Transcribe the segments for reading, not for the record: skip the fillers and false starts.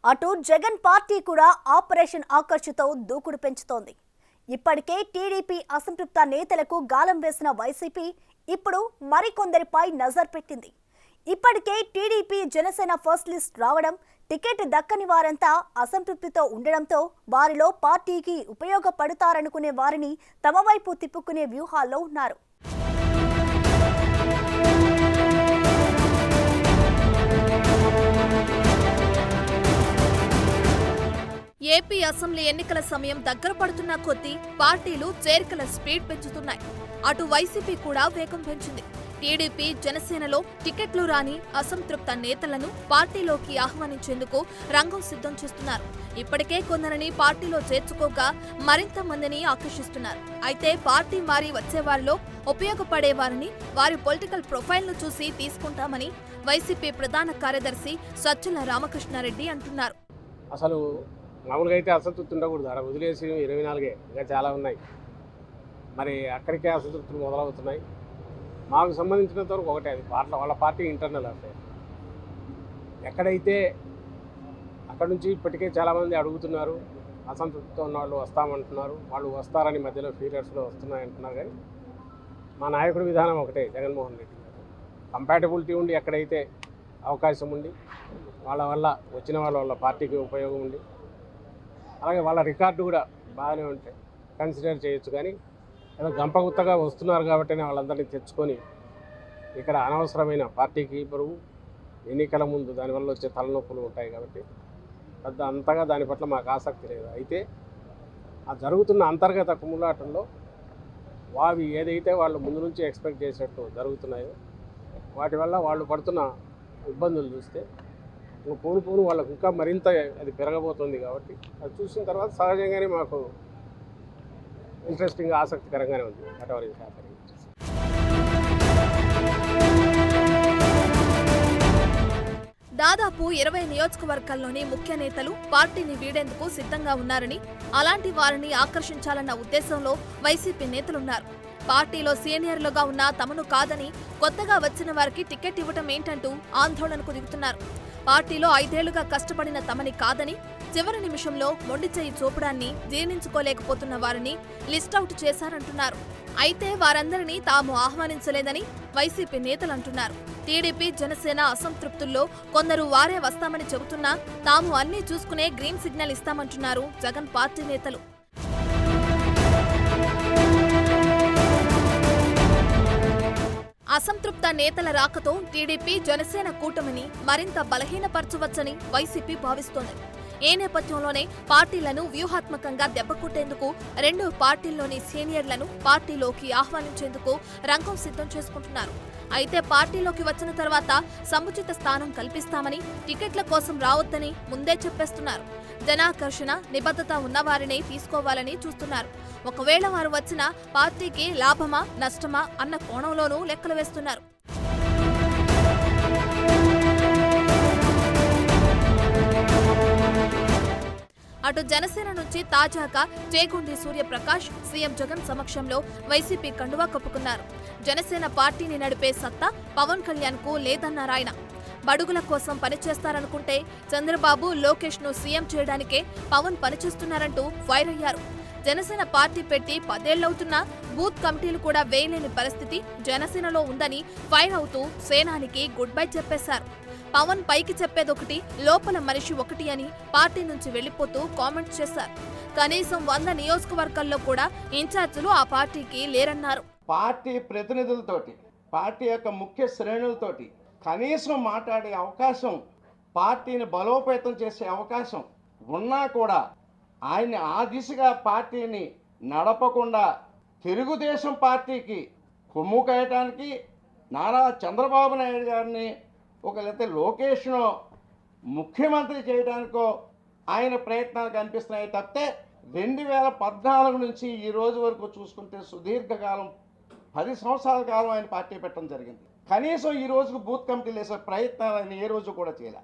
అటు జగన్ పార్టీ కూడా ఆపరేషన్ ఆకర్షితో దూకుడు పెంచుతోంది. ఇప్పటికే టీడీపీ అసంతృప్త నేతలకు గాలం వేసిన వైసీపీ ఇప్పుడు మరికొందరిపై నజర్ పెట్టింది. ఇప్పటికే టీడీపీ జనసేన ఫస్ట్ లిస్ట్ రావడం, టికెట్ దక్కని వారంతా అసంతృప్తితో ఉండడంతో వారిలో పార్టీకి ఉపయోగపడతారనుకునే వారిని తమ వైపు తిప్పుకునే వ్యూహాల్లో ఉన్నారు. ఏపీ అసెంబ్లీ ఎన్నికల సమయం దగ్గర పడుతున్న కొద్దీ పార్టీలు చేరికల స్పీడ్ పెంచుతున్నాయి. అటు వైసీపీ కూడా వేగం పెంచింది. టీడీపీ జనసేనలో టికెట్లు రాని అసంతృప్త నేతలను పార్టీలోకి ఆహ్వానించేందుకు రంగం సిద్ధం చేస్తున్నారు. ఇప్పటికే కొందరిని పార్టీలో చేర్చుకోగా మరింత మందిని ఆకర్షిస్తున్నారు. అయితే పార్టీ మారి వచ్చేవారిలో ఉపయోగపడే వారిని వారి పొలిటికల్ ప్రొఫైల్ను చూసి తీసుకుంటామని వైసీపీ ప్రధాన కార్యదర్శి సజ్జల రామకృష్ణారెడ్డి అంటున్నారు. అసలు మామూలుగా అయితే అసంతృప్తి ఉండకూడదు, అక్కడ వదిలేసి 24 ఇంకా చాలా ఉన్నాయి. మరి అక్కడికే అసంతృప్తులు మొదలవుతున్నాయి. మాకు సంబంధించినంత వరకు ఒకటే, అది వాళ్ళ పార్టీ ఇంటర్నల్ అఫేర్. ఎక్కడైతే అక్కడ నుంచి ఇప్పటికే చాలామంది అడుగుతున్నారు, అసంతృప్తితో ఉన్న వాళ్ళు వస్తామంటున్నారు, వాళ్ళు వస్తారని మధ్యలో ఫీరియర్స్లో వస్తున్నాయంటున్నారు. కానీ మా నాయకుడి విధానం ఒకటే, జగన్మోహన్ రెడ్డి గారు కంపాటబిలిటీ ఉండి ఎక్కడైతే అవకాశం ఉండి వాళ్ళ వల్ల వచ్చిన వాళ్ళ పార్టీకి ఉపయోగం ఉండి అలాగే వాళ్ళ రికార్డు కూడా బాగానే ఉంటాయి, కన్సిడర్ చేయొచ్చు. కానీ ఏదో గంపగుత్తగా వస్తున్నారు కాబట్టి వాళ్ళందరినీ తెచ్చుకొని ఇక్కడ అనవసరమైన పార్టీకి బరువు, ఎన్నికల ముందు దానివల్ల వచ్చే తలనొప్పులు ఉంటాయి. కాబట్టి పెద్ద అంతగా దాని పట్ల మాకు ఆసక్తి లేదు. అయితే ఆ జరుగుతున్న అంతర్గత కుమ్ములాటంలో అవి ఏదైతే వాళ్ళు ముందు నుంచి ఎక్స్పెక్ట్ చేసినట్టు జరుగుతున్నాయో వాటి వల్ల వాళ్ళు పడుతున్న ఇబ్బందులు చూస్తే పోను వాళ్ళకు ఇంకా మరింత అది పెరగబోతుంది. కాబట్టి అది చూసిన తర్వాత సహజంగానే మాకు ఇంట్రెస్టింగ్, ఆసక్తికరంగానే ఉంది. Whatever is happening. దాదాపు 20 నియోజకవర్గాల్లోని ముఖ్య నేతలు పార్టీని వీడేందుకు సిద్ధంగా ఉన్నారని, అలాంటి వారిని ఆకర్షించాలన్న ఉద్దేశంలో వైసీపీ నేతలున్నారు. పార్టీలో సీనియర్లుగా ఉన్న తమను కాదని కొత్తగా వచ్చిన వారికి టికెట్ ఇవ్వటం ఏంటంటూ ఆందోళనకు దిగుతున్నారు. పార్టీలో 5 ఏళ్లుగా కష్టపడిన తమని కాదని చివరి నిమిషంలో మొండి చేయి చూపడాన్ని జీర్ణించుకోలేకపోతున్న వారిని లిస్టౌట్ చేశారంటున్నారు. అయితే వారందరినీ తాము ఆహ్వానించలేదని వైసీపీ నేతలు అంటున్నారు. టీడీపీ జనసేన అసంతృప్తుల్లో కొందరు వారే వస్తామని చెబుతున్నా తాము అన్నీ చూసుకునే గ్రీన్ సిగ్నల్ ఇస్తామంటున్నారు జగన్ పార్టీ నేతలు. అసంతృప్త నేతల రాకతో టీడీపీ జనసేన కూటమిని మరింత బలహీనపరచవచ్చని వైసీపీ భావిస్తోంది. ఈ నేపథ్యంలోనే పార్టీలను వ్యూహాత్మకంగా దెబ్బకొట్టేందుకు 2 పార్టీల్లోని సీనియర్లను పార్టీలోకి ఆహ్వానించేందుకు రంగం సిద్ధం చేసుకుంటున్నారు. అయితే పార్టీలోకి వచ్చిన తర్వాత సముచిత స్థానం కల్పిస్తామని, టికెట్ల కోసం రావద్దని ముందే చెప్పేస్తున్నారు. జనాకర్షణ, నిబద్ధత ఉన్నవారినే తీసుకోవాలని చూస్తున్నారు. ఒకవేళ వారు వచ్చినా పార్టీకి లాభమా నష్టమా అన్న కోణంలోనూ లెక్కలు వేస్తున్నారు. అటు జనసేన నుంచి తాజాగా చేగొండి సూర్యప్రకాష్ సీఎం జగన్ సమక్షంలో వైసీపీ కండువా కప్పుకున్నారు. జనసేన పార్టీని నడిపే సత్తా పవన్ కళ్యాణ్ కు లేదన్నారాయన. బడుగుల కోసం పనిచేస్తారనుకుంటే చంద్రబాబు, లోకేష్ ను సీఎం చేయడానికే పవన్ పనిచేస్తున్నారంటూ ఫైర్ అయ్యారు. జనసేన పార్టీ పెట్టి 10 ఏళ్లవుతున్నా బూత్ కమిటీలు కూడా వేయలేని పరిస్థితి జనసేనలో ఉందని ఫైర్ అవుతూ సేనానికి గుడ్ బై చెప్పేశారు. పవన్ పైకి చెప్పేదొకటి, లోపల మనిషి ఒకటి అని పార్టీ నుంచి వెళ్లిపోతూ కామెంట్స్ చేశారు. కనీసం 100 నియోజకవర్గాల్లో కూడా ఇన్ఛార్జీలు ఆ పార్టీకి లేరన్నారు. పార్టీ ప్రతినిధులతోటి, పార్టీ యొక్క ముఖ్య శ్రేణులతోటి కనీసం మాట్లాడే అవకాశం, పార్టీని బలోపేతం చేసే అవకాశం ఉన్నా కూడా ఆయన్ని ఆ దిశగా పార్టీని నడపకుండా తెలుగుదేశం పార్టీకి కొమ్ము కాయటానికి నారా చంద్రబాబు నాయుడు గారిని లేకపోతే లోకేష్ను ముఖ్యమంత్రి చేయడానికో ఆయన ప్రయత్నాలు కనిపిస్తున్నాయి తప్పితే 2014 నుంచి ఈ రోజు వరకు చూసుకుంటే సుదీర్ఘకాలం 10 సంవత్సరాల కాలం ఆయన పార్టీ పెట్టడం జరిగింది. కనీసం ఈ రోజుకు బూత్ కమిటీలు వేసే ప్రయత్నాలు ఆయన ఏ రోజు కూడా చేయలే.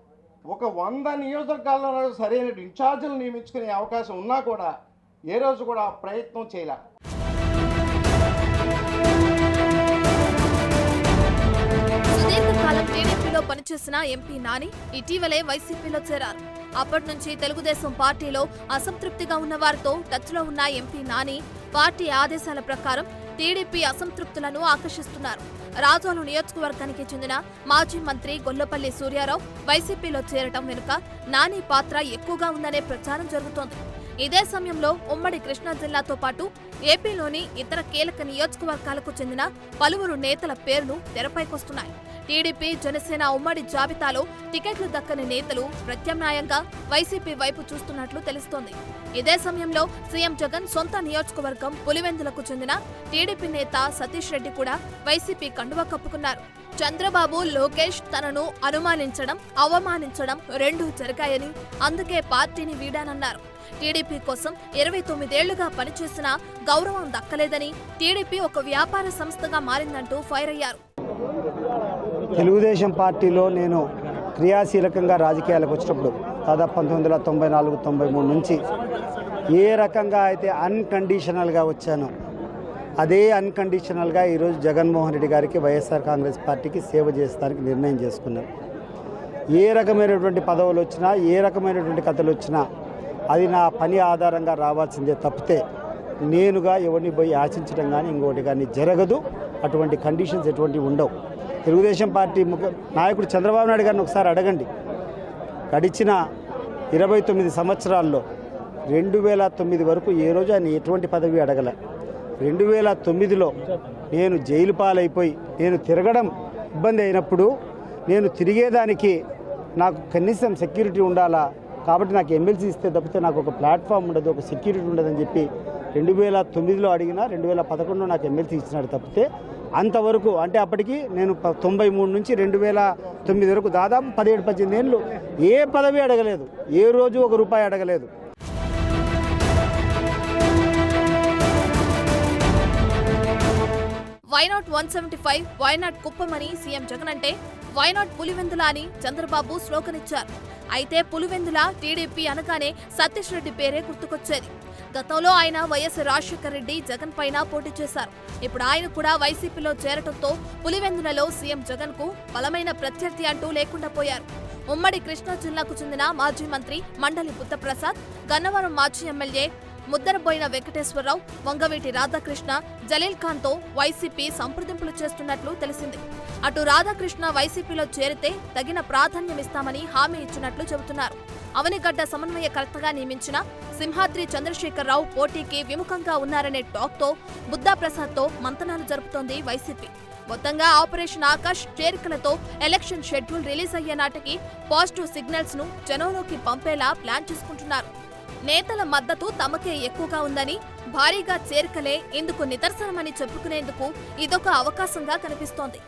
ఒక 100 నియోజకవర్గాల్లో సరైన ఇన్ఛార్జీలు నియమించుకునే అవకాశం ఉన్నా కూడా ఏ రోజు కూడా ప్రయత్నం చేయలే. సుదీర్ఘకాలం టీడీపీ వైసీపీలో పనిచేసిన ఎంపీ నాని ఇటీవలే వైసీపీలో చేరారు. అప్పటి నుంచి తెలుగుదేశం పార్టీలో అసంతృప్తిగా ఉన్న వారితో టచ్లో ఉన్న ఎంపీ నాని పార్టీ ఆదేశాల ప్రకారం టీడీపీ అసంతృప్తులను ఆకర్షిస్తున్నారు. రాజోలు నియోజకవర్గానికి చెందిన మాజీ మంత్రి గొల్లపల్లి సూర్యారావు వైసీపీలో చేరటం వెనుక నాని పాత్ర ఎక్కువగా ఉందనే ప్రచారం జరుగుతోంది. ఇదే సమయంలో ఉమ్మడి కృష్ణా జిల్లాతో పాటు ఏపీలోని ఇతర కీలక నియోజకవర్గాలకు చెందిన పలువురు నేతల పేర్లు తెరపైకొస్తున్నాయి. టీడీపీ, జనసేన ఉమ్మడి జాబితాలో టికెట్లు దక్కని నేతలు ప్రత్యామ్నాయంగా వైసీపీ వైపు చూస్తున్నట్లు తెలుస్తోంది. ఇదే సమయంలో సీఎం జగన్ సొంత నియోజకవర్గం పులివెందులకు చెందిన టీడీపీ నేత సతీష్ రెడ్డి కూడా వైసీపీ కండువా కప్పుకున్నారు. చంద్రబాబు, లోకేష్ తనను అనుమానించడం, అవమానించడం రెండూ జరిగాయని, అందుకే పార్టీని వీడానన్నారు. టీడీపీ కోసం 29 ఏళ్లుగా పనిచేసిన గౌరవం దక్కలేదని, టీడీపీ ఒక వ్యాపార సంస్థగా మారిందంటూ ఫైర్ అయ్యారు. తెలుగుదేశం పార్టీలో నేను క్రియాశీలకంగా రాజకీయాలకు వచ్చినప్పుడు దాదాపు 1994-93 నుంచి ఏ రకంగా అయితే అన్కండిషనల్గా వచ్చానో అదే అన్కండిషనల్గా ఈరోజు జగన్మోహన్ రెడ్డి గారికి, వైఎస్ఆర్ కాంగ్రెస్ పార్టీకి సేవ చేస్తానికి నిర్ణయం చేసుకున్నాను. ఏ రకమైనటువంటి పదవులు వచ్చినా, ఏ రకమైనటువంటి కథలు వచ్చినా అది నా పని ఆధారంగా రావాల్సిందే తప్పితే నేనుగా ఎవరిని పోయి ఆశించడం కానీ ఇంకోటి కానీ జరగదు. అటువంటి కండిషన్స్ ఎటువంటివి ఉండవు. తెలుగుదేశం పార్టీ నాయకుడు చంద్రబాబు నాయుడు గారిని ఒకసారి అడగండి. గడిచిన 29 సంవత్సరాల్లో 2009 వరకు ఏ రోజు ఆయన ఎటువంటి పదవి అడగలే. 2009లో నేను జైలు పాలైపోయి నేను తిరగడం ఇబ్బంది అయినప్పుడు నేను తిరిగేదానికి నాకు కనీసం సెక్యూరిటీ ఉండాలా, కాబట్టి నాకు ఎమ్మెల్సీ ఇస్తే తప్పితే నాకు ఒక ప్లాట్ఫామ్ ఉండదు, ఒక సెక్యూరిటీ ఉండదని చెప్పి 2009లో అడిగినా 2011లో నాకు ఎమ్మెల్సీ ఇచ్చినాడు తప్పితే అంతవరకు అంటే అప్పటికి నేను 93 నుంచి 2009 వరకు దాదాపు 17-18 ఏళ్ళు ఏ పదవి అడగలేదు, ఏ రోజు ఒక రూపాయి అడగలేదు. వైనాట్ 175, వైనాట్ కుప్పమని సీఎం జగన్ అంటే వైనాట్ పులివెందుల అని చంద్రబాబు స్లోగన్ ఇచ్చారు. అయితే పులివెందుల టీడీపీ అనగానే సతీష్ రెడ్డి పేరే గుర్తుకొచ్చేది. గతంలో ఆయన వైఎస్ రాజశేఖర రెడ్డి, జగన్ పైన పోటీ చేశారు. ఇప్పుడు ఆయన కూడా వైసీపీలో చేరటంతో పులివెందులలో సీఎం జగన్ కు బలమైన ప్రత్యర్థి అంటూ లేకుండా పోయారు. ఉమ్మడి కృష్ణా జిల్లాకు చెందిన మాజీ మంత్రి మండలి బుద్ధప్రసాద్, గన్నవరం మాజీ ఎమ్మెల్యే ముద్దరబోయిన వెంకటేశ్వరరావు, వంగవీటి రాధాకృష్ణ, జలీల్ ఖాన్ తో వైసీపీ సంప్రదింపులు చేస్తున్నట్లు తెలిసింది. అటు రాధాకృష్ణ వైసీపీలో చేరితే తగిన ప్రాధాన్యమిస్తామని హామీ ఇచ్చినట్లు చెబుతున్నారు. అవనిగడ్డ సమన్వయకర్తగా నియమించిన సింహాద్రి చంద్రశేఖరరావు పోటీకి విముఖంగా ఉన్నారనే టాక్ తో బుద్ధప్రసాద్ తో మంతనాలు జరుపుతోంది వైసీపీ. మొత్తంగా ఆపరేషన్ ఆకాష్ చేరికలతో ఎలక్షన్ షెడ్యూల్ రిలీజ్ అయ్యే నాటికి పాజిటివ్ సిగ్నల్స్ ను జనంలోకి పంపేలా ప్లాన్ చేసుకుంటున్నారు. నేతల మద్దతు తమకే ఎక్కువగా ఉందని, భారీగా చేరికలే ఇందుకు నిదర్శనమని చెప్పుకునేందుకు ఇదొక అవకాశంగా కనిపిస్తోంది.